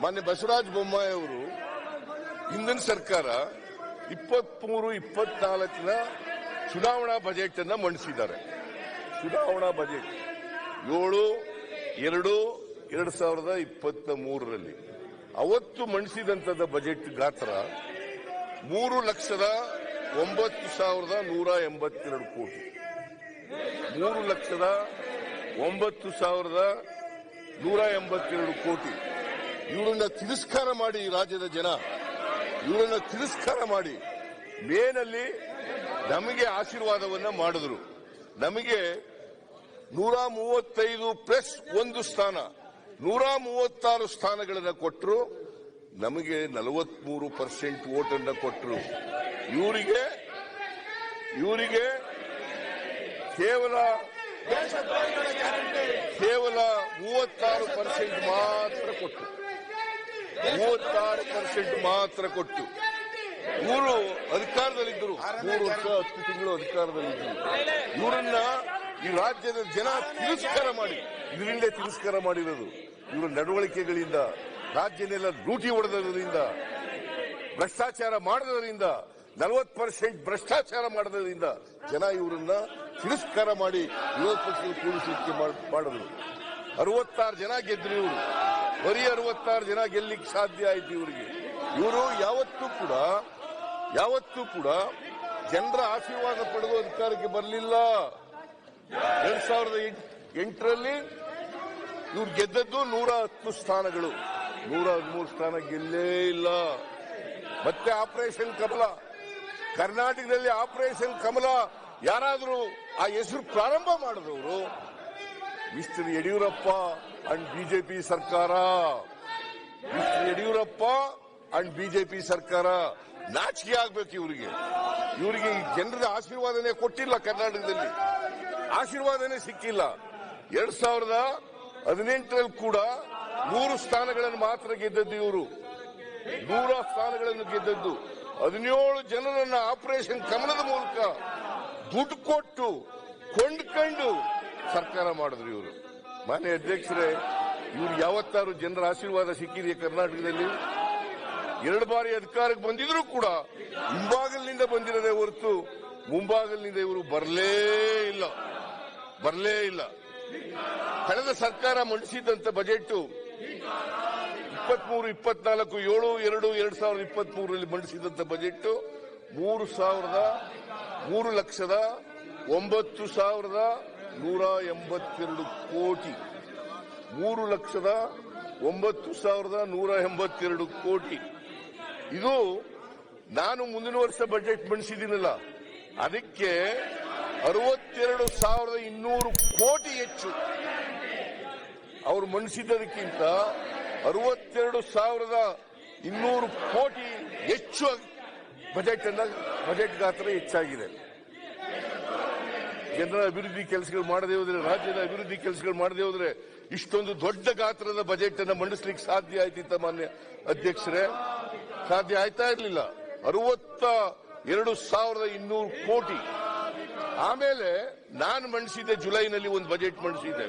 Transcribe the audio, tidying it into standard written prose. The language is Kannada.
ಮಾನ್ಯ ಬಸವರಾಜ ಬೊಮ್ಮಾಯಿ ಅವರು ಹಿಂದಿನ ಸರ್ಕಾರ 23-24ರ ಚುನಾವಣಾ ಬಜೆಟ್ ಅನ್ನ ಮಂಡಿಸಿದ್ದಾರೆ. ಚುನಾವಣಾ ಬಜೆಟ್ 7/2/2023ರಲ್ಲಿ ಅವತ್ತು ಮಂಡಿಸಿದಂತದ ಬಜೆಟ್ ಗಾತ್ರ 3,09,182 ಕೋಟಿ. 3,09,182 ಕೋಟಿ. ಇವರನ್ನ ತಿರಸ್ಕಾರ ಮಾಡಿ ರಾಜ್ಯದ ಜನ ಇವರನ್ನ ತಿರಸ್ಕಾರ ಮಾಡಿ ಮೇನಲ್ಲಿ ನಮಗೆ ಆಶೀರ್ವಾದವನ್ನ ಮಾಡಿದ್ರು. ನಮಗೆ 135+1 ಸ್ಥಾನ 136 ಸ್ಥಾನಗಳನ್ನು ಕೊಟ್ಟರು. ನಮಗೆ 43% ವೋಟನ್ನು ಕೊಟ್ಟರು. ಇವರಿಗೆ ಕೇವಲ 36% ಮಾತ್ರ ಕೊಟ್ಟು 36% ಮಾತ್ರ ಕೊಟ್ಟು ಇವರು ಅಧಿಕಾರದಲ್ಲಿದ್ದರು. 3 ವರ್ಷ 10 ತಿಂಗಳು ಅಧಿಕಾರದಲ್ಲಿದ್ದರು. ಇವರನ್ನ ಈ ರಾಜ್ಯದ ಜನ ತಿರಸ್ಕಾರ ಮಾಡಿ ಇದರಿಂದ ತಿರಸ್ಕಾರ ಮಾಡಿರೋದು. ಇವರ ನಡವಳಿಕೆಗಳಿಂದ ರಾಜ್ಯನೆಲ್ಲ ಲೂಟಿ ಹೊಡೆದರಿಂದ ಭ್ರಷ್ಟಾಚಾರ ಮಾಡದರಿಂದ 40% ಭ್ರಷ್ಟಾಚಾರ ಮಾಡದ್ರಿಂದ ಜನ ಇವರನ್ನ ತಿರಸ್ಕಾರ ಮಾಡಿ ವಿರೋಧ ಪಕ್ಷದ ಕೂಡಿಸಲಿಕ್ಕೆ ಮಾಡಿದ್ರು. 66 ಜನ ಗೆದ್ರು. ಇವರು ಬರೀ 66 ಜನ ಗೆಲ್ಲಿಕ್ಕೆ ಸಾಧ್ಯ ಆಯ್ತು ಇವರಿಗೆ. ಇವರು ಯಾವತ್ತೂ ಕೂಡ ಜನರ ಆಶೀರ್ವಾದ ಪಡೆದು ಅಧಿಕಾರಕ್ಕೆ ಬರಲಿಲ್ಲ. 2008ರಲ್ಲಿ ಇವ್ರು ಗೆದ್ದದ್ದು 110 ಸ್ಥಾನಗಳು, 113 ಸ್ಥಾನ ಗೆಲ್ಲೇ ಇಲ್ಲ. ಮತ್ತೆ ಆಪರೇಷನ್ ಕಮಲ, ಕರ್ನಾಟಕದಲ್ಲಿ ಆಪರೇಷನ್ ಕಮಲ ಯಾರಾದರೂ ಆ ಹೆಸರು ಪ್ರಾರಂಭ ಮಾಡಿದವರು ಮಿಸ್ಟರ್ ಯಡಿಯೂರಪ್ಪ ಅಂಡ್ ಬಿಜೆಪಿ ಸರ್ಕಾರ. ಮಿಸ್ಟರ್ ಯಡಿಯೂರಪ್ಪ ಅಂಡ್ ಬಿಜೆಪಿ ಸರ್ಕಾರ ನಾಚಿಕೆ ಆಗ್ಬೇಕು ಇವರಿಗೆ. ಜನರ ಆಶೀರ್ವಾದನೆ ಕೊಟ್ಟಿಲ್ಲ. ಕರ್ನಾಟಕದಲ್ಲಿ ಆಶೀರ್ವಾದನೆ ಸಿಕ್ಕಿಲ್ಲ. 2018ರಲ್ಲಿ ಕೂಡ 100 ಸ್ಥಾನಗಳನ್ನು ಮಾತ್ರ ಗೆದ್ದದ್ದು ಇವರು. 100 ಸ್ಥಾನಗಳನ್ನು ಗೆದ್ದದ್ದು. 17 ಜನರನ್ನ ಆಪರೇಷನ್ ಕಮಲದ ಮೂಲಕ ದುಡ್ಡು ಕೊಟ್ಟು ಕೊಂಡ್ಕೊಂಡು ಸರ್ಕಾರ ಮಾಡಿದ್ರು ಇವರು. ಮಾನ್ಯ ಅಧ್ಯಕ್ಷರೇ, ಇವ್ರು ಯಾವತ್ತಾರು ಜನರ ಆಶೀರ್ವಾದ ಸಿಕ್ಕಿದೆಯಾ ಕರ್ನಾಟಕದಲ್ಲಿ? 2 ಬಾರಿ ಅಧಿಕಾರಕ್ಕೆ ಬಂದಿದ್ರು ಕೂಡ ಹಿಂಬಾಗಲಿನಿಂದ ಬಂದಿರದೆ ಹೊರತು ಮುಂಬಾಗಲಿನಿಂದ ಇವರು ಬರಲೇ ಇಲ್ಲ. ಕಳೆದ ಸರ್ಕಾರ ಮಂಡಿಸಿದಂತ ಬಜೆಟ್ 23-24 7/2/2023ರಲ್ಲಿ ಮಂಡಿಸಿದಂತ ಬಜೆಟ್ 3,09,182 ಕೋಟಿ. 3,09,182 ಕೋಟಿ. ಇದು ನಾನು ಮುಂದಿನ ವರ್ಷ ಬಜೆಟ್ ಮಂಡಿಸಿದ್ದೀನಲ್ಲ, ಅದಕ್ಕೆ 62,200 ಕೋಟಿ ಹೆಚ್ಚು. ಅವರು ಮಂಡಿಸಿದ್ದಕ್ಕಿಂತ 62,200 ಕೋಟಿ ಹೆಚ್ಚು ಬಜೆಟ್ ಗಾತ್ರ ಹೆಚ್ಚಾಗಿದೆ. ಜನರ ಅಭಿವೃದ್ಧಿ ಕೆಲಸಗಳು ಮಾಡದೇ ಹೋದ್ರೆ, ರಾಜ್ಯದ ಅಭಿವೃದ್ಧಿ ಕೆಲಸಗಳು ಮಾಡದೇ ಹೋದ್ರೆ ಇಷ್ಟೊಂದು ದೊಡ್ಡ ಗಾತ್ರದ ಬಜೆಟ್ ಅನ್ನು ಮಂಡಿಸಲಿಕ್ಕೆ ಸಾಧ್ಯ ಆಯ್ತಿತ್ತ ಮಾನ್ಯ ಅಧ್ಯಕ್ಷರೇ? ಸಾಧ್ಯ ಆಯ್ತಾ ಇರಲಿಲ್ಲ. 62,200 ಕೋಟಿ. ಆಮೇಲೆ ನಾನು ಮಂಡಿಸಿದ್ದೆ, ಜುಲೈನಲ್ಲಿ ಒಂದು ಬಜೆಟ್ ಮಂಡಿಸಿದ್ದೆ.